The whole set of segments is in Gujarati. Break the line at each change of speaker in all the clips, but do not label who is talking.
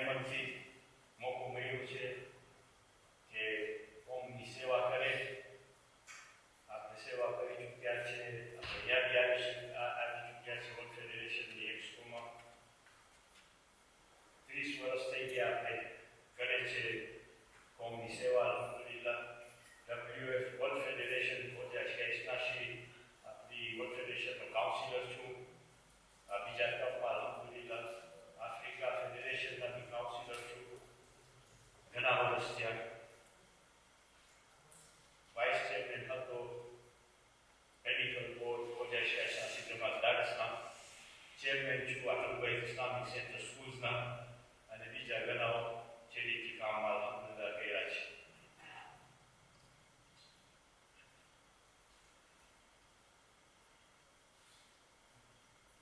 નિયમનથી મોકો મળ્યો છે કે કોમની સેવા કરે. આપણે સેવા કરી ચૂક્યા છે, આપણે યાદી આવી ચૂક્યા છે વર્લ્ડ ફેડરેશનની એક્સપોમાં. 30 વર્ષ થઈ ગયા આપણે કરે છે કોમની સેવા. અલ્હમ્દુલિલ્લાહ WF વર્લ્ડ ફેડરેશન 1986 આપણી વર્લ્ડ ફેડરેશનનો કાઉન્સિલર છું. બીજા ટર્મમાં અલ્હમ્દુલિલ્લાહ આફ્રિકા ફેડરેશનના બી કાઉન્સિલર છું. ઘણા વર્ષ થયા. વાઇસ ચેરમેન હતો મેડિકલ બોર્ડ 1986 જમાત દારસના. ચેરમેન છું આટલુભાઈ ઇસ્લામિક સેન્ટર સ્કૂલ્સના, અને બીજા ઘણા ચેરિટી કામમાં અલ્હમ્દુલિલ્લાહ કર્યા છે.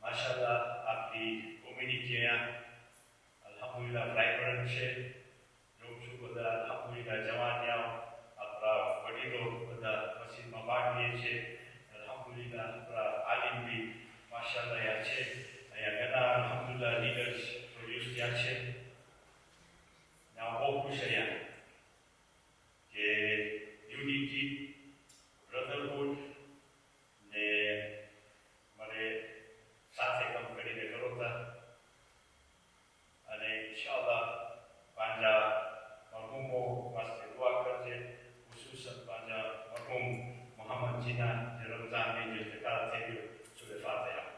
માશાઅલ્લાહ આપણી કોમ્યુનિટી અહીંયા અલ્હમ્દુલિલ્લાહ વાઇબ્રન્ટ છે. જોઉં છું બધા અલ્હમ્દુલિલ્લાહ જવાનિયાઓ આપણા વડીલો બધા મસ્જિદમાં ભાગીએ છે. અલ્હમ્દુલિલ્લાહ આપણા આલિમ બી માશાઅલ્લાહ યા છે. અહીંયા ઘણા અલ્હમ્દુલિલ્લાહ લીડર્સ પ્રોડ્યુસ થયા છે. બહુ ખુશ અહીંયા કે યુનિટી, બ્રધરહુડ ને મને સાથે કામ કરીને કરો હતા. અને ઇન્શાઅલ્લાહ પાંજા મરહૂમો વાસ્તે દુઆ કરજે. ખુસૂસન પાંજા મરહૂમ મોહમ્મદ જીના જે રમઝાનની જે ઇંતકાલ થઈ ગયો. સૂરે ફાતિહા.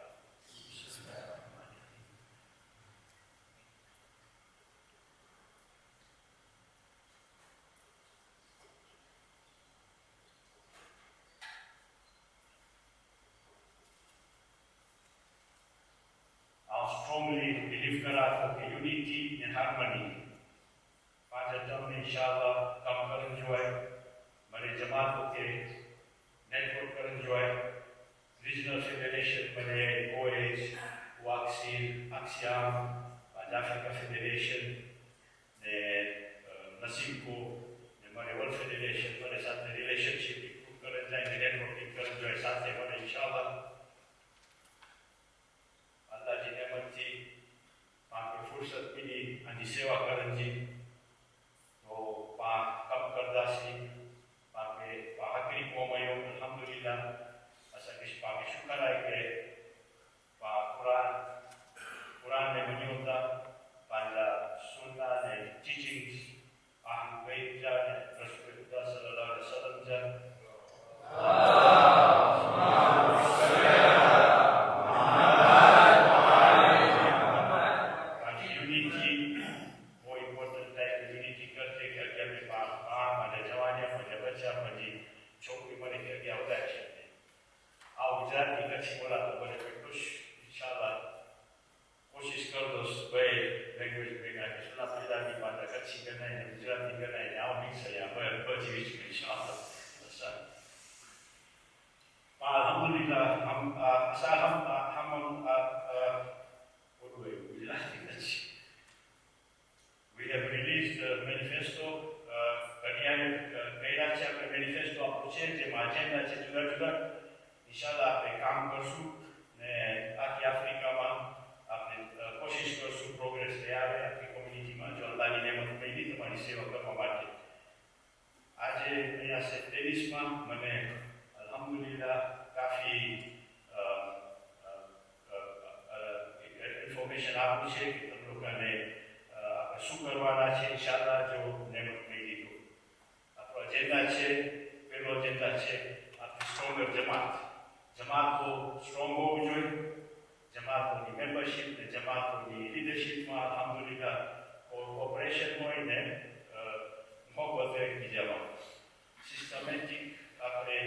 strongly believe कराता कि unity and harmony पांच में इंशाअल्लाह काम करन जो है मेरे जमात के नेटवर्क करन जो है रीजनल फेडरेशन मेरे OH वाक्सीन अक्सियाम अफ्रीका फेडरेशन ने नसीबको ने मेरे वर्ल्ड फेडरेशन मेरे साथ रिलेशनशिप करन जाए नेटवर्किंग करन जो है साथ में इंशाअल्लाह अल्लाह जी नेमत थी पाके फुर्सत मिली आणि सेवा करनची तो पा कम करदासी पाके आखरी कोमयो अल्हम्दुलिल्लाह असा किश पाके शुक्र है के पा कुरान ने मनी होता पांजा सुन्ना ने टीचिंग्स आहल बैत जा रसूलुल्लाह सल्लल्लाहु अलैहि वसल्लम जा We have released a manifesto. manifesto approche જે agenda છે જુદા-જુદા. ઇન્શાઅલ્લાહ આપણે કામ કરશું ને આખી આફ્રિકામાં આપણે કોશિશ કરશું પ્રોગ્રેસ થઈ આવે આપણી કોમ્યુનિટીમાં. જો અલ્લાહની નેમત મળી તમારી સેવા કરવા માટે. આજે અહીંયા 23માં મને અલ્હમ્દુલિલ્લાહ કાફી ઇન્ફોર્મેશન આપ્યું છે કે તમે લોકોને શું કરવાના છે ઇન્શાઅલ્લાહ જો નેમત મળી તો. આપણો એજન્ડા છે, પહેલો એજન્ડા છે આપણી સ્ટ્રોંગર જમાત. જમાતો સ્ટ્રોંગ હોવું જોઈએ. જમાતોની મેમ્બરશીપ ને જમાતોની લીડરશીપમાં અલ્હમ્દુલિલ્લાહ કોઓપરેશન હોય ને મોહબ્બત એકબીજામાં સિસ્ટમેટિક આપણે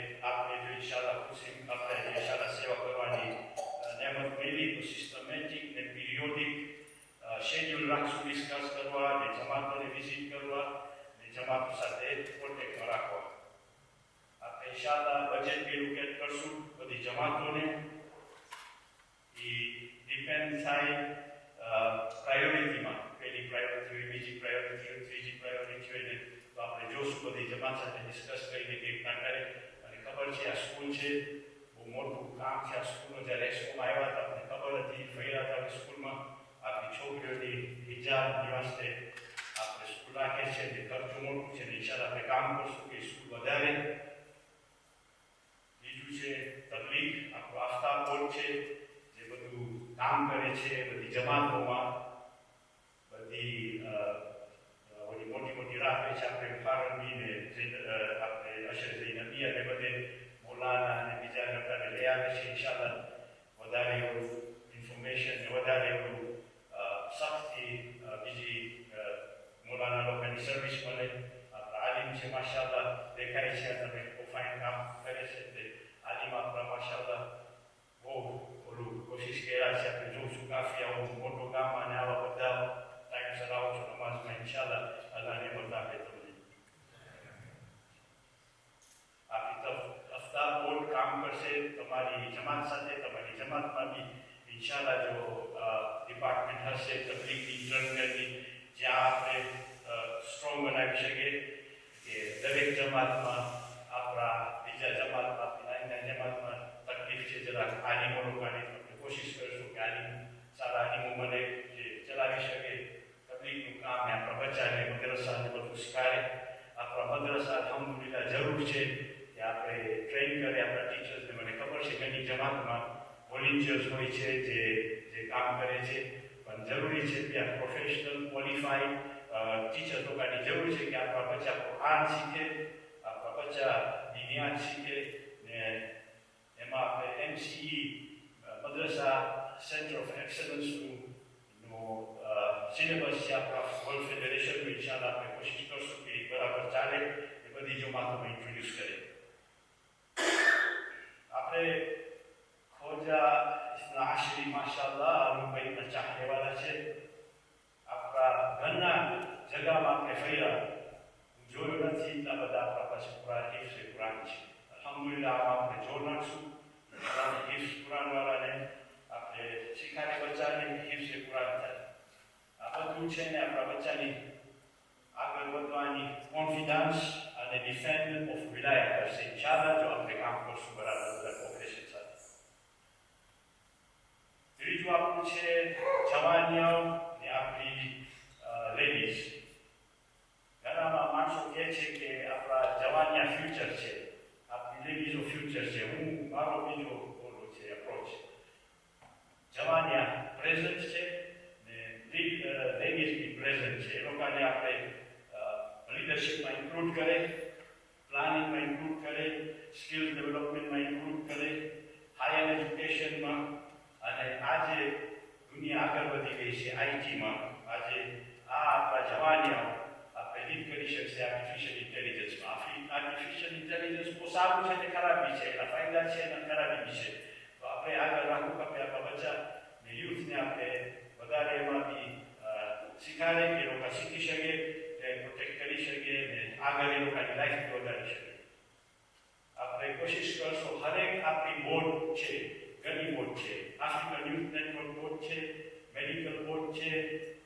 જો ઇન્શાઅલ્લાહ ખુશી આપણે ઇન્શાઅલ્લાહ સેવા કરવાની નેમત મળી તો સિસ્ટમેટિક ને પીરિયોડિક શેડ્યુલ રાખશું ડિસ્કસ કરવા ને જમાતોને વિઝિટ કરવા ને જમાતો સાથે કોન્ટેક્ટમાં રાખવા. આપણે ઇન્શાઅલ્લાહ બજેટ બી લોકેટ કરશું બધી જમાતોને. એ ડિપેન્ડ થાય પ્રાયોરિટીમાં. પહેલી પ્રાયોરિટી હોય, બીજી પ્રાયોરિટી હોય, ત્રીજી પ્રાયોરિટી હોય ને તો આપણે જોશું બધી જમાત સાથે ડિસ્કસ કરીને કેવી રીતના કરે. અને ખબર છે આ સ્કૂલ છે બહુ મોટું કામ છે. આ સ્કૂલનો જ્યારે એક્સપોમાં આવ્યા હતા આપણને ખબર હતી ફર્યા હતા સ્કૂલમાં આપણી છોકરીઓની હિજાબ નિવાસતે આપણે સ્કૂલ રાખે છે, જે ખર્ચો મોટું છે, ઇન્શાલ્લાહ આપણે કામ કરશું કે સ્કૂલ વધારે. બીજું છે તબલીગ, આપણો આફતા બોર્ડ છે, જે બધું કામ કરે છે બધી જમાતોમાં, બધી મોટી મોટી રાખે છે. આપણે ફારમી ને આપણે અશર નબી અને બધે મોલાના અને બીજા લોકોને લઈ આવે છે. ઇન્શાલ્લાહ વધારે એવું ઇન્ફોર્મેશન ને વધારે એવું સખ્તથી બીજી મોલાના લોકોની સર્વિસ મળે. આપણા આલિમ છે માશાઅલ્લાહ દેખાય છે અને ફાઇન કામ કરે છે. તે આલિમ આપણા માશાઅલ્લાહ બહુ ઓલું કોશિશ કર્યા છે. આપણે જોશું કાફિયાઓ મોટો ગામ અને આવા બધા ટાઈમસર આવો છો નમાઝમાં, ઇન્શાલ્લાહ અલ્લાહને બધા આપે તમને. આપણી અફતાર બોર્ડ કામ કરશે તમારી જમાત સાથે, તમારી જમાતમાં બી ઇન્શાલ્લાહ જો ડિપાર્ટમેન્ટ હશે તબલીગની, ઇન્ટરનેટની, જ્યાં આપણે સ્ટ્રોંગ બનાવી શકીએ કે દરેક જમાતમાં આપણા બીજા જમાતમાં નાની જમાતમાં તકલીફ છે જરાક આલિમો લોકોને આપણે કોશિશ કરીશું કે આલિમ સારા આલિમો મને જે ચલાવી શકે તબલીગનું કામ ને આપણા બચ્ચાને મદ્રસાને બધું શીખાડે. આપણા મદ્રસા અલ્હમ્દુલિલ્લાહ જરૂર છે કે આપણે ટ્રેન કરે આપણા ટીચર્સને. મને ખબર છે ઘણી જમાતમાં વોલેન્ટિયર્સ હોય છે જે કામ કરે છે, પણ જરૂરી છે કે આ પ્રોફેશનલ ક્વોલિફાઈડ ટીચર લોકોની જરૂર છે કે આપણા બચ્ચા કુરાન શીખે, આપણા બચ્ચા દિનિયાત શીખે ને એમાં આપણે MCE મદ્રસા સેન્ટર ઓફ એક્સલન્સનું સિલેબસ છે આપણા વર્લ્ડ ફેડરેશનનું. ઇન્શાલ્લાહ આપણે કોશિશ કરશું કે બરાબર ચાલે એ બધી જમાતોમાં ઇન્ટ્રોડ્યુસ કરે. આપણે ખોજા આશરી માશાઅલ્લાહ અરુણભાઈના ચાહનેવાલા છે. આપણા ઘરના જગામાં આપણે ફર્યા, જોયું નથી એટલા બધા આપણા પાસે કુરાન હિફ્ઝ કુરાન છે. અલ્હમ્દુલિલ્લાહ આપણે જોર નાખશું કુરાન હિફ્ઝ કુરાનવાળાને આપણે શીખાડે બચ્ચાને હિફ્ઝ કુરાન થાય. આ બધું છે ને આપણા બચ્ચાની આગળ વધવાની કોન્ફિડન્સ અને ડિફેન્ડ ઓફ વિલાયત કરશે ઇન્શાલ્લાહ જો આપણે કામ કરશું બરાબર બધા કોપરેશન સાથે. ત્રીજું આપણું છે જવાનીઓ ને આપણી લેડીઝ. ઘણામાં માણસો કહે છે કે આપણા જવાનિયા ફ્યુચર છે, આપણી લેડીઝો ફ્યુચર છે. મારો બીજો બોલો છે એપ્રોચ. જવાનિયા પ્રેઝન્ટ છે ને લેડીઝ બી પ્રેઝન્ટ છે. એ લોકોને આપણે લીડરશિપમાં ઇન્ક્લુડ કરે, પ્લાનિંગમાં ઇન્ક્લુડ કરે, સ્કિલ ડેવલપમેન્ટમાં ઇન્ક્લુડ કરે, હાયર એજ્યુકેશનમાં. અને આજે દુનિયા આગળ વધી ગઈ છે આઈટીમાં. આજે આ આપણા જવાનિયાઓ આપણે લીડ કરી શકશે આર્ટિફિશિયલ ઇન્ટેલિજન્સમાં. આર્ટિફિશિયલ ઇન્ટેલિજન્સ બહુ સારું છે ને ખરાબ બી છે, એના ફાયદા છે અને ખરાબી બી છે. તો આપણે આગળ રાખવું ખપે. આપણા બચ્ચા ને યુથને આપણે વધારે એમાં બી શીખાડે કે એ લોકો શીખી શકે, પ્રોટેક્ટ કરી શકે ને આગળ એ લોકોની લાઈફ વધારી શકે. આપણે કોશિશ કરશો હરેક આપણી બોર્ડ છે, ઘણી બોર્ડ છે, આફ્રિકન યુથ નેટવર્ક બોર્ડ છે, મેડિકલ બોર્ડ છે,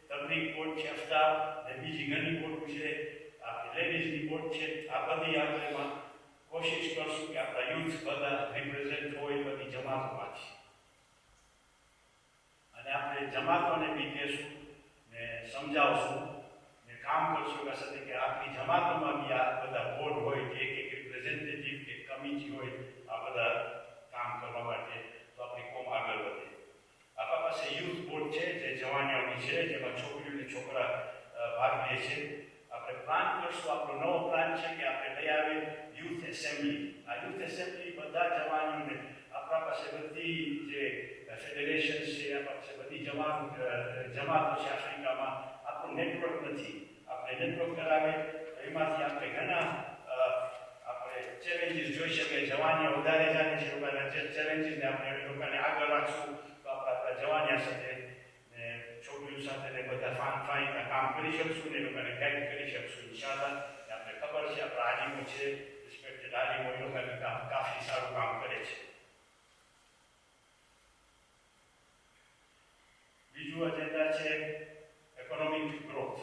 તબલીગ બોર્ડ છે, અફતાબ ને બીજી ઘણી બોર્ડ છે, આપણી લેડીઝની બોર્ડ છે. આ બધી આપણે એમાં કોશિશ કરશું કે આપણા યુથ બધા રિપ્રેઝેન્ટ હોય બધી જમાતોમાંથી. અને આપણે જમાતોને બી કહેશું ને સમજાવશું ને કામ કરશું કે સાથે કે આપણી જમાતોમાં બી આ બધા બોર્ડ હોય કે એક રિપ્રેઝેન્ટેટિવ કે કમિટી હોય આ બધા કામ કરવા માટે, તો આપણી કોમ આગળ વધે. આપણા પાસે યુથ બોર્ડ છે જે જવાનીઓની છે, જેમાં છોકરીઓ અને છોકરા ભાગ લે છે. આપણે પ્લાન કરશું, આપણો નવો પ્લાન છે કે આપણે લઈ આવીએ યુથ એસેમ્બલી. આ યુથ એસેમ્બલી બધા જવાનીઓને આપણા પાસે બધી જે ફેડરેશન છે, આપણા પાસે બધી જમાતો છે આફ્રિકામાં. આપણું નેટવર્ક નથી, આપણે નેટવર્ક કરાવે એમાંથી આપણે ઘણા આપણે ચેલેન્જીસ જોઈ શકીએ. જવાનીઓ વધારે જાણે છે લોકોના ચેલેન્જીસને આપણે લોકોને આગળ રાખશું તો આપણા જવાનિયા સાથે ને છોકરીઓ સાથે ને બધા ફાઈનના કામ કરી શકશું ને લોકોને ગાઈડ કરી શકશું ઇન્શાલ્લાહ. આપણે ખબર છે આપણા આલિમો છે, રિસ્પેક્ટેડ આલિમો, એ લોકોને કાફી સારું કામ કરે છે. બીજું એજન્ડા છે ઇકોનોમિક ગ્રોથ.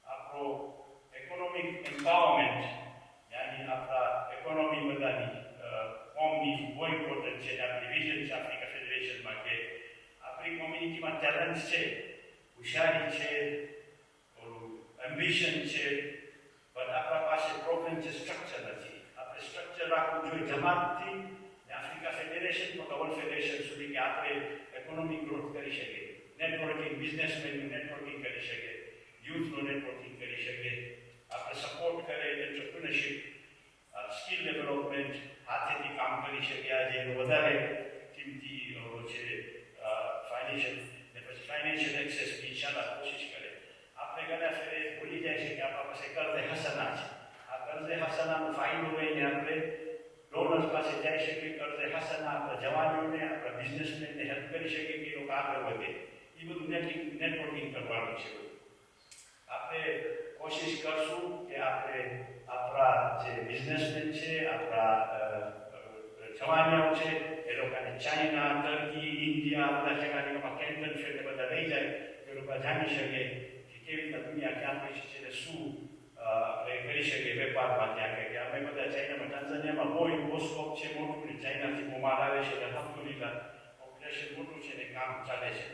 આપણો ઇકોનોમિક એમ્પાવરમેન્ટ યાની આપણા ઇકોનોમી બધાની કોમની બહુ ઇમ્પોર્ટન્ટ છે. આપણી વિઝન છે આફ્રિકા ફેડરેશનમાં કે આપણી કોમ્યુનિટીમાં ટેલેન્ટ છે હુશારી છે, એમ્બિશન છે, પણ આપણા પાસે પ્રોબ્લેમ છે સ્ટ્રક્ચર નથી. આપણે સ્ટ્રક્ચર રાખવું જોઈએ જમાતથી આફ્રિકા ફેડરેશન તો વર્લ્ડ ફેડરેશન સુધી કે આપણે ઇકોનોમિક ગ્રોથ કરી શકીએ, નેટવર્કિંગ, બિઝનેસમેનનું નેટવર્કિંગ કરી શકીએ, યુથનું નેટવર્કિંગ કરી શકીએ, આપણે સપોર્ટ કરે એન્ટરપ્રિનરશિપ, સ્કિલ ડેવલપમેન્ટ, હાથેથી કામ કરી શકીએ. આજે એનો વધારે કિંમતી છે ફાઇનાન્શિયલ એક્સેસની ઇન્શાલ્લાહ કોશિશ કરે. આપણે ઘણા ફેરે ભૂલી જાય છે કે આપણા પાસે કર્ઝે હસના છે. આ કર્ઝે હસનાનો ફાયદો લઈને આપણે ડોનર્સ પાસે જઈ શકીએ. કર્ઝે હસના આપણા જવાનોને, આપણા બિઝનેસમેનને હેલ્પ કરી શકીએ કે એ લોકો આગળ વધે. એ બધું નેટવર્કિંગ કરવાનું છે. આપણે કોશિશ કરશું કે આપણે આપણા જે બિઝનેસમેન છે, આપણા જવાનીઓ છે, એ લોકોને ચાઇના, ટર્કી, ઇન્ડિયા બધા જગાડીઓમાં કેન્ટન ફેરને બધા લઈ જાય. એ લોકો જાણી શકે કે કેવી રીતના દુનિયા ક્યાં પૈસા છે ને શું આપણે કરી શકીએ વેપારમાં. ત્યાં કે અમે બધા ચાઇનામાં, ટાન્ઝાનિયામાં બહુ ઇમ્પોસ્કોપ છે મોટું, ને ચાઇનાથી બહુ માલ આવે છે, અલ્હમ્દુલિલ્લાહ પોપ્યુલેશન મોટું છે ને કામ ચાલે છે.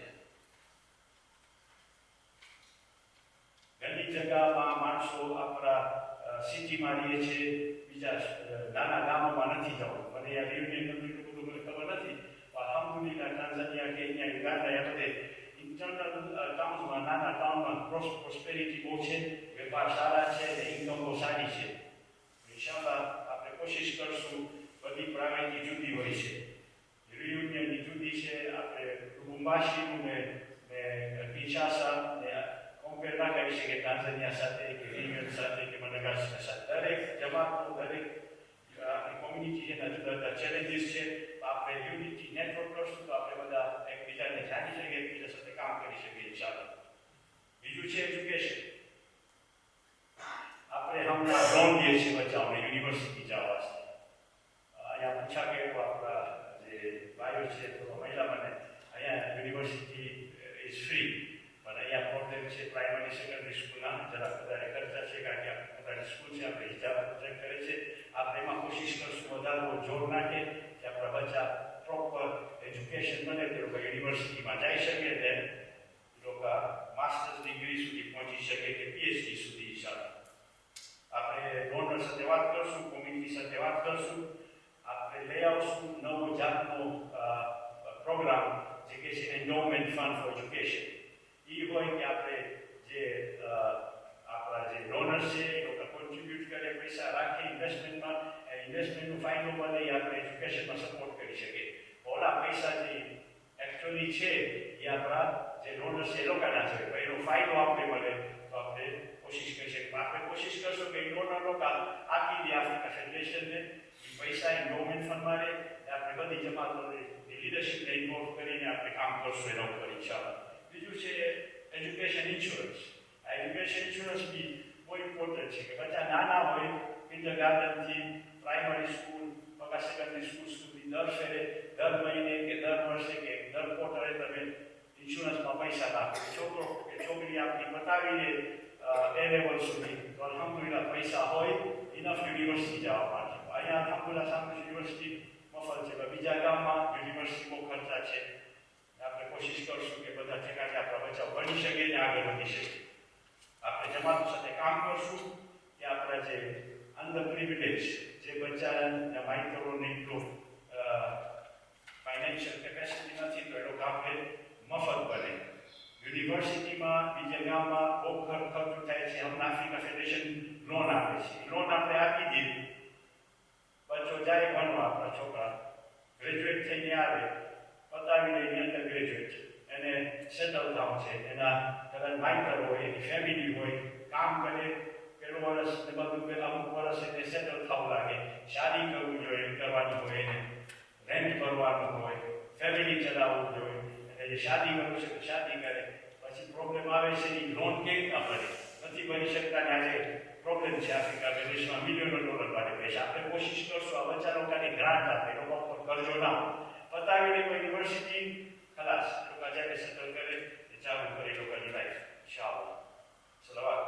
ઘણી જગ્યામાં માણસો આપણા સિટીમાં રહીએ છીએ, બીજા નાના ગામોમાં નથી જવું. મને આ રિયુનિયન કન્ટ્રી બધું મને ખબર નથી. અલ્હમ્દુલિલ્લાહ ટાન્ઝાનિયા કે અહીંયા યુગાન્ડા એ બધે ઇન્ટરનલ ટાઉન્સમાં, નાના ટાઉનમાં પ્રોસ્પેરિટી બહુ છે, વેપાર સારા છે અને ઇન્કમ બહુ સારી છે. ઇન્શાલ્લાહ આપણે કોશિશ કરશું. બધી પ્રાઇવેટની જુદી હોય છે, રિયુનિયનની જુદી છે. આપણે લુબુમ્બાશીનું ને કિન્શાસા ને કમ્પેર ના કરી શકીએ ટાન્ઝાનિયા સાથે કે રિયુનિયન સાથે કે મડાગાસ્કર સાથે. દરેક જમાતનું, દરેક આપણી કોમ્યુનિટી છે, જુદા જુદા ચેલેન્જીસ છે. આપણે યુનિટી નેટવર્ક કરશું તો આપણે બધા એકબીજાને જાણી શકીએ, એકબીજા સાથે કામ કરી શકીએ ઇન્શાલ્લાહ. બીજું છે એજ્યુકેશન. આપણે હમણાં લોન દઈએ છીએ બચ્ચાઓને યુનિવર્સિટી જવા વાસ્તે. અહીંયા પૂછા કે આપણા જે ભાઈઓ છે તો મહિલા મને અહીંયા યુનિવર્સિટી ઇઝ ફ્રી, પણ અહીંયા પ્રોબ્લેમ છે પ્રાઇમરી સેકન્ડરી સ્કૂલના જરાક વધારે ખર્ચા છે, કારણ કે પોતાની સ્કૂલ છે, આપણે હિજાબ પ્રોજેક્ટ કરે છે. આપણે એમાં કોશિશ કરશું વધારે જોર નાખે કે આપણા બચ્ચા પ્રોપર એજ્યુકેશન મળે, તે લોકો યુનિવર્સિટીમાં જઈ શકે, તે લોકો માસ્ટર્સ ડિગ્રી સુધી પહોંચી શકે કે પીએચડી સુધી ઇન્શાલ્લાહ. આપણે ડોનર સાથે વાત કરશું, કોમ્યુનિટી સાથે વાત કરશું. આપણે લઈ આવશું નવો જાતનો પ્રોગ્રામ જે કે છે એન્ડોમેન્ટ ફંડ ફોર એજ્યુકેશન. એ હોય કે આપણે જે આપણા જે ડોનર્સ છે એ લોકો કોન્ટ્રીબ્યુટ કરે, પૈસા રાખે ઇન્વેસ્ટમેન્ટમાં, ઇન્વેસ્ટમેન્ટનું ફાયદો મળે એ આપણે એજ્યુકેશનમાં સપોર્ટ કરી શકીએ. ઓલા પૈસા જે એકચ્યુઅલી છે એ આપણા જે ડોનર્સ છે એ લોકોના છે, એનો ફાયદો આપણે મળે તો આપણે કોશિશ કરી શકીએ. આપણે કોશિશ કરશું કે ડોનર લોકો આપી દે આફ્રિકા ફેડરેશનને એ પૈસા એન્ડોમેન્ટ ફંડમાં રહે. આપણે બધી જમાતોની લીડરશીપને ઇન્વોલ્વ કરીને આપણે કામ કરશું એના ઉપર ઇન્શાલ્લાહ. બીજું છે એજ્યુકેશન ઇન્સ્યોરન્સ. આ એજ્યુકેશન ઇન્સ્યોરન્સ બી બહુ ઇમ્પોર્ટન્ટ છે કે બચ્ચા નાના હોય, કિન્ડર ગાર્ડનથી પ્રાઇમરી સ્કૂલ, પગા સેકન્ડરી સ્કૂલ સુધી દર ફેરે, દર મહિને કે દર વર્ષે કે દર ક્વાર્ટરે તમે ઇન્સ્યોરન્સમાં પૈસા નાખો. છોકરો કે છોકરી આપણી બતાવીને એ લેવલ સુધી તો અલ્હમ્દુલિલ્લાહ પૈસા હોય ઇનફ યુનિવર્સિટી જવા માટે. અહીંયા અલ્હમ્દુલિલ્લાહ સામે યુનિવર્સિટી મફત છે, બીજા ગામમાં યુનિવર્સિટી બહુ ખર્ચા છે. આપણે કોશિશ કરશું કે બધા જગ્યાએ આપણા બચ્ચાઓ ભણી શકે ને આગળ વધી શકે. આપણે જમાતો સાથે કામ કરશું કે આપણા જે અંડર પ્રિવિલેજ જે બચ્ચાના માઇક્રોને એટલું ફાઇનાન્શિયલ કેપેસિટી નથી તો એ લોકો આપણે મફત બને. યુનિવર્સિટીમાં બીજા ગામમાં બહુ ખર્ચ થાય છે. હમણાં આફ્રિકા ફેડરેશન લોન આપે છે. લોન આપણે આપી દઈએ, બચ્ચો જાય ભણવા, આપણા છોકરા ગ્રેજ્યુએટ થઈને આવે, પતાવીને એની અંદર ગ્રેજ્યુએટ એને સેટલ થવું છે, એના કદાચ માઇટર હોય, એની ફેમિલી હોય, કામ કરે, પહેલું વર્ષ ને બધું અમુક વર્ષ એને સેટલ થવું લાગે, શાદી કરવાની હોય, એને રેન્ટ ભરવાનું હોય, ફેમિલી ચલાવવું જોઈએ. એટલે શાદી કરવું છે તો શાદી કરે, પછી પ્રોબ્લેમ આવે છે એ લોન કેવી રીતના ભરે, નથી ભરી શકતા ને આજે પ્રોબ્લેમ છે. આફ્રિકા દેશમાં મિલિયનો ડોલર માટે પૈસા. આપણે કોશિશ કરશું આ બચ્ચા લોકોની ગ્રાન્ટ આપે, લોકો પર કરજો ના પતાવીને કોઈ યુનિવર્સિટી ખલાસ લોકો જ્યારે સેટલ કરે એ ચાલુ કરે લોકોની લાઈફ ઇન્શાઅલ્લાહ. સલાવત.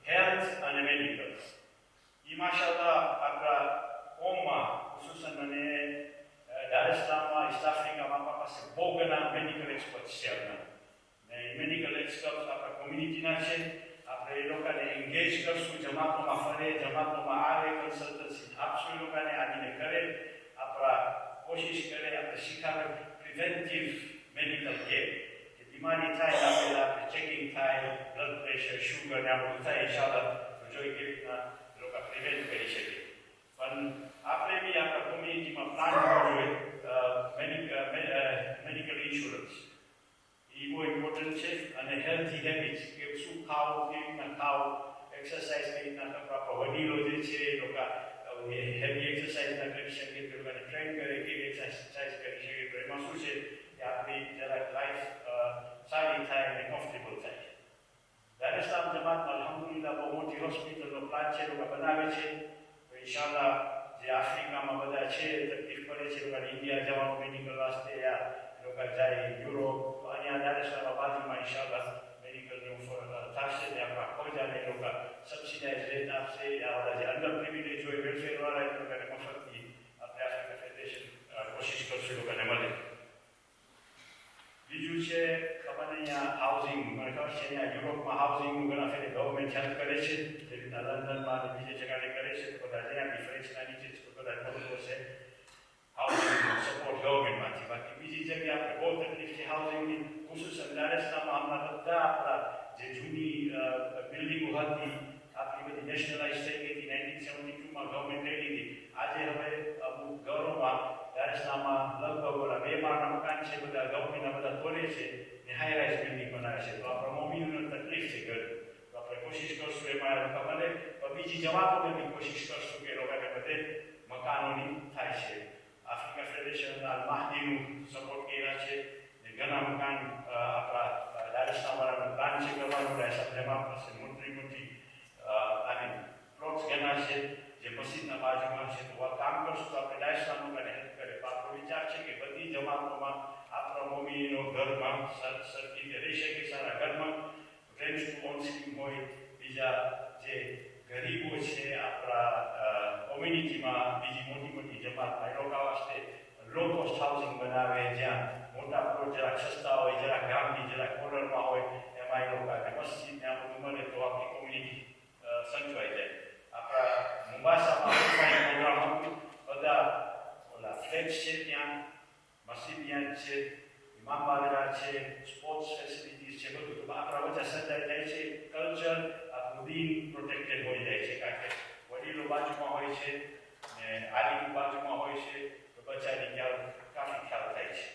હેલ્થ અને મેડિકલ એ માશાઅલ્લાહ આપણા કોમમાં દારેસલામમાં ઈસ્ટ આફ્રિકામાં આપણા પાસે બહુ ઘણા મેડિકલ એક્સપર્ટ્સ છે આપણા. ને એ મેડિકલ એક્સપર્ટ્સ આપણા કોમ્યુનિટીના છે. આપણે એ લોકોને એન્ગેજ કરશું, જમાતોમાં ફરે, જમાતોમાં આવે, કન્સલ્ટન્સી આપશું, એ લોકોને આવીને કરે, આપણા કોશિશ કરે, આપણે શીખાવે પ્રિવેન્ટિવ મેડિકલ કેર. કે બીમારી થાય તો આપણે ચેકિંગ થાય, બ્લડ પ્રેશર, શુગર ને આ બધું થાય, ઇન્શાઅલ્લાહ તો જોઈ કેવી રીતના લોકો પ્રિવેન્ટ કરી શકે. પણ આપણે બી આપણા કોમ્યુનિટીમાં પ્લાન કરવો જોઈએ મેડિકલ ઇન્સ્યોરન્સ. એ બહુ ઇમ્પોર્ટન્ટ છે. અને હેલ્થી હેબિટ્સ કે શું ખાવું, કેવી રીતના ખાવું, એક્સરસાઇઝ કેવી રીતના કરવા. આપણા વડીલો જે છે એ લોકો હેવી એક્સરસાઇઝ ના કરી શકે, તો લોકોને ટ્રેન કરે કેવી એક્સરસાઇઝ કરી શકે. તો એમાં શું છે કે આપણી જરાક લાઈફ સારી થાય અને કમ્ફર્ટેબલ થાય. દારેસલામ જમાતમાં અલ્હમ્દુલિલ્લાહ બહુ મોટી હોસ્પિટલનો પ્લાન છે, લોકો બનાવે છે. તો ઇન્શાઅલ્લાહ જે આફ્રિકામાં બધા છે તકલીફ પડે છે, લોકોને ઇન્ડિયા જવાનું મેડિકલ વાસ્તે, યા લોકો જાય યુરોપ, તો અહીંયા દારેસલામમાં બાજુમાં ઇન્શાઅલ્લાહ મેડિકલનું થશે. ને આપણા ખોજાને લોકો સબસિડાઇઝ રેટ આપશે. યા ઓલા જે અંડર પ્રિવિલેજ હોય વેલફેરવાળા, એ લોકોને મફતની આપણે આફ્રિકા ફેડરેશન કોશિશ કરશું લોકોને મળે. બીજું છે ખબર નહીં, અહીંયા હાઉસિંગ મને ખબર છે, અહીંયા યુરોપમાં હાઉસિંગનું ઘણા ફેરે ગવર્મેન્ટ હેલ્પ કરે છે, જે રીતના લંડનમાં અને બીજી જગ્યાએ કરે છે. તો બધા જ્યાં બી ફ્રેન્ચના નીચે છે તો બધા મળતું હશે હાઉસિંગ સપોર્ટ ગવર્મેન્ટમાંથી. બાકી બીજી જગ્યાએ આપણે બહુ તકલીફ છે હાઉસિંગની. ખુશૂસન દારેસલામમાં હમણાં બધા આપણા જે જૂની બિલ્ડિંગો હતી આપણી બધી નેશનલાઇઝ થઈ ગઈ હતી. 1972માં ગવર્મેન્ટ લઈ લીધી. આજે હવે અમુક ગૌરવમાં દારેસલામમાં લગભગ ઓલા 2 માળના મકાન છે બધા ગવર્મેન્ટના બધા તોડે છે ને હાઈ રાઇઝ બિલ્ડિંગ બનાવે છે. તો આપણા મોમીઓને તકલીફ છે ઘર. તો આપણે કોશિશ કરશું એમાં લોકો મળે. તો બીજી જવાબોને બી કોશિશ કરશું કે લોકોને બધે મકાનોની થાય છે. આફ્રિકા ફેડરેશન અલ મહદીનું સપોર્ટ કર્યા છે. ઘણા મકાન આપણા દારેસલામવાળાનું પ્લાન છે કરવાનું. જમા પાસે મોટી મોટી આની પ્લોટ્સ ઘણા છે જે મસ્જિદના બાજુમાં છે. તો આ કામ કરશું તો આપણે દારેસલામવાળાને હેલ્પ કરે. તો આપણો વિચાર છે કે બધી જમાતોમાં આપણા મમ્મીનો ઘરમાં સરખી રીતે રહી શકે, સારા ઘરમાં રેન્ટ ટુ ઓન સ્કીમ હોય. બીજા જે ગરીબો છે આપણા કોમ્યુનિટીમાં, બીજી મોટી મોટી જમાતમાં, એ લોકો વાસ્તે લો કોસ્ટ હાઉસિંગ બનાવે, જ્યાં મોટા પ્લોટ જરાક સસ્તા હોય, જરાક ગામની જરાક કોર્નરમાં હોય, એમાં એ લોકોને મસ્જિદ ને આ બધું મળે તો આપણી કોમ્યુનિટી સંચવાઈ જાય. આપણા મુંબાસામાં પ્રોગ્રામ હતું, બધા ઓલા ફ્લેટ્સ છે, ત્યાં મસ્જિદ ત્યાં છે, ઇમામ બારગાહ છે, સ્પોર્ટ્સ ફેસિલિટીઝ છે, બધું તો આપણા વચ્ચે સર્જાઈ જાય છે. કલ્ચર આપણું દીન પ્રોટેક્ટેડ હોઈ જાય છે, કારણ કે વડીલો બાજુમાં હોય છે ને આલિમ બાજુમાં હોય છે, તો બચ્ચાની કાફી ખ્યાલ થાય છે.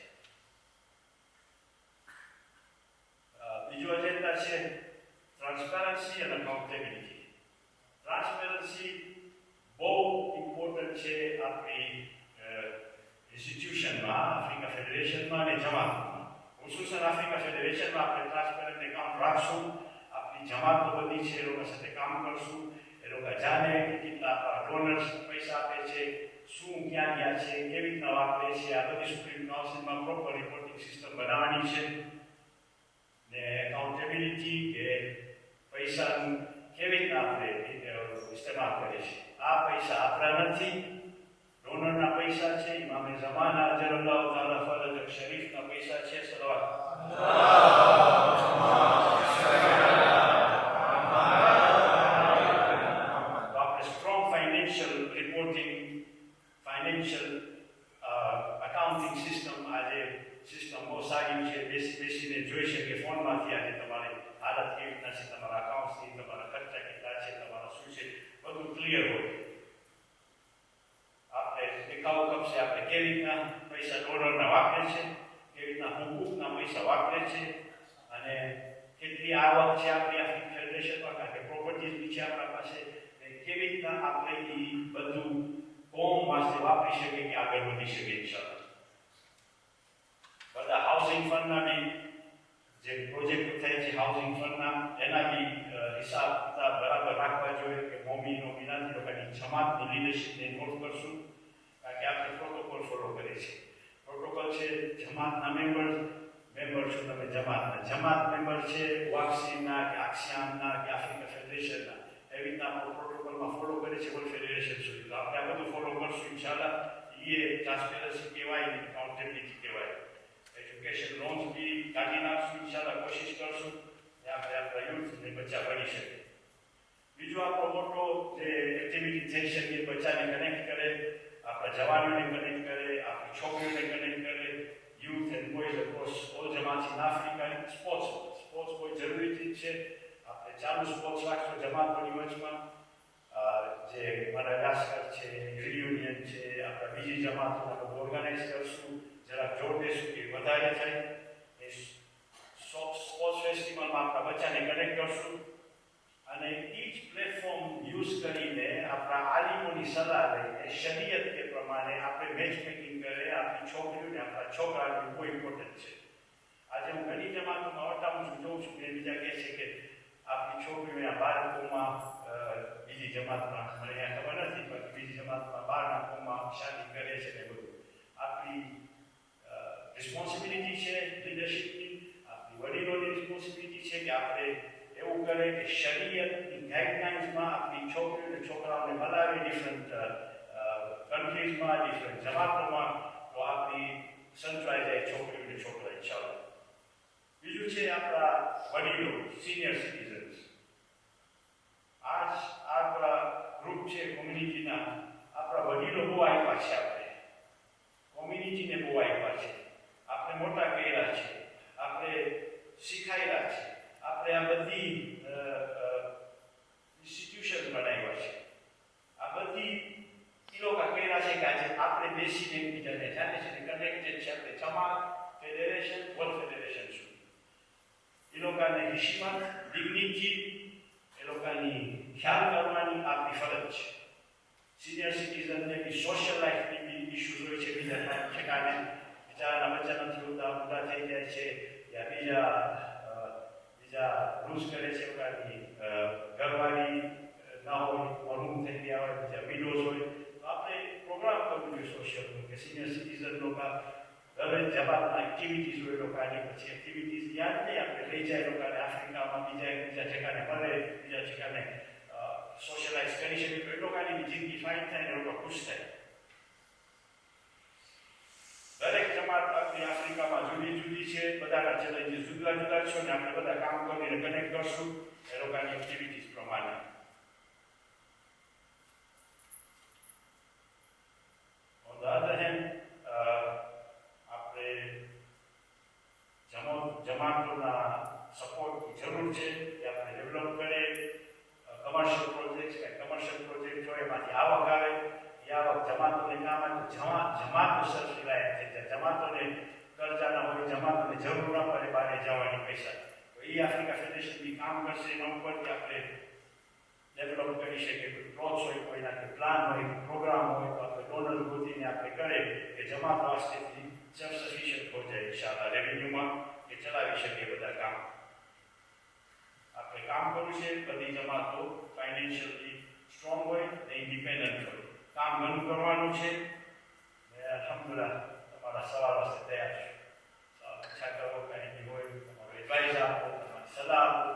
બીજો એજન્ડા છે ટ્રાન્સપેરન્સી અને અકાઉન્ટેબિલિટી. ટ્રાન્સપેરન્સી બહુ ઇમ્પોર્ટન્ટ છે આપણી ઇન્સ્ટિટ્યુશનમાં, આફ્રિકા ફેડરેશનમાં અને જમાતમાં. ખુશૂસન આફ્રિકા ફેડરેશનમાં આપણે ટ્રાન્સપેરન્ટ એકાઉન્ટ રાખશું. આપણી જમાતો બધી છે, એ લોકો સાથે કામ કરશું. એ લોકો જાણે કે કેટલા આપણા ડોનર્સ પૈસા આપે છે, શું ક્યાં ગયા છે, કેવી રીતના વાપરે છે. આ બધી સુપ્રીમ કાઉન્સિલમાં પ્રોપર રિપોર્ટિંગ સિસ્ટમ બનાવવાની છે. ને એકાઉન્ટેબિલિટી કે પૈસાનું કેવી રીતના આપણે ઇસ્તેમાલ કરીએ છીએ. આ પૈસા આપણા નથી, ડોનરના પૈસા છે. ઇમામે ઝમાના અજરલ્લાહુ તાલા ફરજ શરીફના પૈસા છે. સલવાત. તો આપણે strong financial reporting, financial accounting system, આજે સિસ્ટમ બહુ સારી છે. બેસીને જોઈ શકે ફોનમાંથી આજે તમારી હાલત કેવી રીતના છે, તમારા અકાઉન્ટ્સની, તમારા ખર્ચા કેટલા છે, તમારા શું છે, બધું ક્લિયર હોય. આપણે દેખાવો ગમશે આપણે કેવી રીતના પૈસા ડોલરના વાપરે છે, કેવી રીતના હુકૂકના પૈસા વાપરે છે, અને કેટલી આવક છે આપણી આફ્રિકન ફેડરેશનમાં, કારણ કે પ્રોપર્ટીઝ બી છે આપણા પાસે. કેવી રીતના આપણે એ બધું કોમ વાસ્તે વાપરી શકીએ કે આગળ વધી શકે. ઇન્શાઅલ્લાહ બધા હાઉસિંગ ફંડના બી જે પ્રોજેક્ટ થાય છે હાઉસિંગ ફંડના, એના બી હિસાબ કિતાબ બરાબર રાખવા જોઈએ કે મોમીનો વિનાથી લોકોની જમાતની લીડરશીપને ઇન્વોલ્વ કરશું, કારણ કે આપણે પ્રોટોકોલ ફોલો કરીએ છીએ. પ્રોટોકોલ છે જમાતના મેમ્બર છો તમે, જમાત મેમ્બર છે વાક્સીના કે આક્સિયામના કે આફ્રિકા ફેડરેશનના, એવી રીતના આપણે પ્રોટોકોલમાં ફોલો કરીએ છીએ વર્લ્ડ ફેડરેશન સુધી. તો આપણે આ બધું ફોલો કરશું ઇન્શાઅલ્લાહ. એ એ ટ્રાન્સપેરન્સી કહેવાય ને એકાઉન્ટેબિલિટી કહેવાય. એજ્યુકેશન લોન્સ બી કાઢી નાખશું, ઇન્શાલ્લાહ કોશિશ કરશું કે આપણે આપણા યુથને બચ્ચા બની શકે. બીજો આપણો મોટો જે એક્ટિવિટી થઈ શકે બચ્ચાને કનેક્ટ કરે, આપણા જવાનોને કનેક્ટ કરે, આપણી છોકરીઓને કનેક્ટ કરે, youth and boys across all Jamaats in Africa. Sports બહુ જરૂરી ચીજ છે. આપણે ચાલુ સ્પોર્ટ્સ રાખશું જમાતોની વચમાં. જે મારા રાષ્ટ્ર છે, યુનિયન છે, આપણા બીજી જમાતોને ઓર્ગેનાઇઝ કરશું, જરાક જોર દેશું કે વધારે થાય. એ સ્પોર્ટ્સ ફેસ્ટિવલમાં આપણા બચ્ચાને કનેક્ટ કરશું અને ઈચ પ્લેટફોર્મ યુઝ કરીને આપણા આલિમોની સલાહ લઈને શરીયત કે પ્રમાણે આપણે મેચ મેકિંગ કરે આપણી છોકરીઓને આપણા છોકરાને બહુ ઇમ્પોર્ટન્ટ છે. આજે હું ઘણી જમાતોમાં વટાવું જોઉં છું કે બીજા કહે છે કે આપણી છોકરીઓના બાળકોમાં બીજી જમાતમાં મને અહીંયા ખબર નથી પણ બીજી જમાતમાં બારના કોમમાં શાદી કરે છે ને બધું. આપણી રિસ્પોન્સિબિલિટી છે લીડરશિપની, આપણી વડીલોની રિસ્પોન્સિબિલિટી છે કે આપણે એવું કરે કે શરીયતની ગાઈડલાઇન્સમાં આપણી છોકરીઓને છોકરાઓને બનાવે ડિફરન્ટ કન્ટ્રીઝમાં, ડિફરન્ટ જમાતોમાં, તો આપણી સંતરાઈ જાય છોકરીઓને છોકરા ઇન્શાલ્લાહ. બીજું છે આપણા વડીલો, સિનિયર સિટીઝન્સ. આપણા ગ્રુપ છે કોમ્યુનિટીના, આપણા વડીલો બહુ આપ્યા છે, આપણે કોમ્યુનિટીને બહુ આપ્યા છે, આપણે મોટા કર્યા છે, આપણે શીખાયેલા છે, આપણે આ બધી ઇન્સ્ટિટ્યુશન બનાવ્યા છે, આ બધી એ લોકો કર્યા છે કે આજે આપણે બેસીને એકબીજાને જાણે છે કનેક્ટેડ છે. આપણે જમાત, ફેડરેશન, વર્લ્ડ ફેડરેશન છું. એ લોકોને હિશમત, ડિગ્નિટી, એ લોકોની ખ્યાલ કરવાની આપણી ફરજ છે. સિનિયર સિટીઝનને બી સોશિયલ લાઈફની બી ઇસ્યુઝ હોય છે, બીજા ઠેકાને બિચારાના બચ્ચા નથી હોતા, પૂરા થઈ જાય છે, યા બીજા રૂલ્સ કરે છે, લોકોની ઘરવાળી ના હોય, રૂમ થઈ ગયા હોય, બીજા વિડોઝ હોય, તો આપણે પ્રોગ્રામ કરવું જોઈએ સોશિયલ કે સિનિયર સિટીઝન લોકો દરેક જમાતના એક્ટિવિટીઝ હોય લોકોની, પછી એક્ટિવિટીઝ યાદ નહીં આપણે લઈ જાય લોકોને આફ્રિકામાં બીજા ઠેકાને મળે, બીજા ઠેકાને સોશિયલાઇઝ કરી શકે તો એ લોકોની જિંદગી ફાઇન થાય ને લોકો ખુશ થાય. દરેક જમાત આપણી આફ્રિકામાં જુદી જુદી છે, બધાના ચેલેન્જીસ જુદા જુદા છે ને આપણે બધા કામ કરીને કનેક્ટ કરશું એ લોકોની એક્ટિવિટીઝ પ્રમાણે. On the other hand, આપણે જમાતોના સપોર્ટની જરૂર છે કે આપણે ડેવલપ કરે. કમર્શિયલ પ્રોજેક્ટ હોય એમાંથી આવક આવે, એ આવક જમાતોને કામ આવે, જમાતો સેલ્ફ રિલાયન્ટ થઈ જાય, જમાતોને કરજા ના હોય, જમાતોને જરૂર ના પડે બહાર જવાની પૈસા. તો એ આફ્રિકા ફેડરેશન બી કામ કરશે, એના ઉપરથી આપણે ડેવલપ કરી શકીએ. કોઈ પ્લોટ્સ હોય, કોઈના કોઈ પ્લાન હોય, પ્રોગ્રામ હોય, તો આપણે ડોનર ગોતીને આપણે કરે કે જમાત વાસ્તેથી સેલ્ફ સફિશિયન્ટ હો જાય ઇન્શાલ્લાહ રેવન્યુમાં, કે ચલાવી શકીએ બધા કામ. આપણે કામ કરવું છે, બધી જમાતો ફાઇનાન્શિયલી સ્ટ્રોંગ હોય અને ઇન્ડિપેન્ડન્ટ હોય. કામ ઘણું કરવાનું છે. અલ્હમ્દુલિલ્લાહ તમારા સવાલ વાસ્તે તૈયાર છે. ઈચ્છા કરો કંઈ હોય તમારો એડવાઇસ આપો, તમારી સલાહ આપો.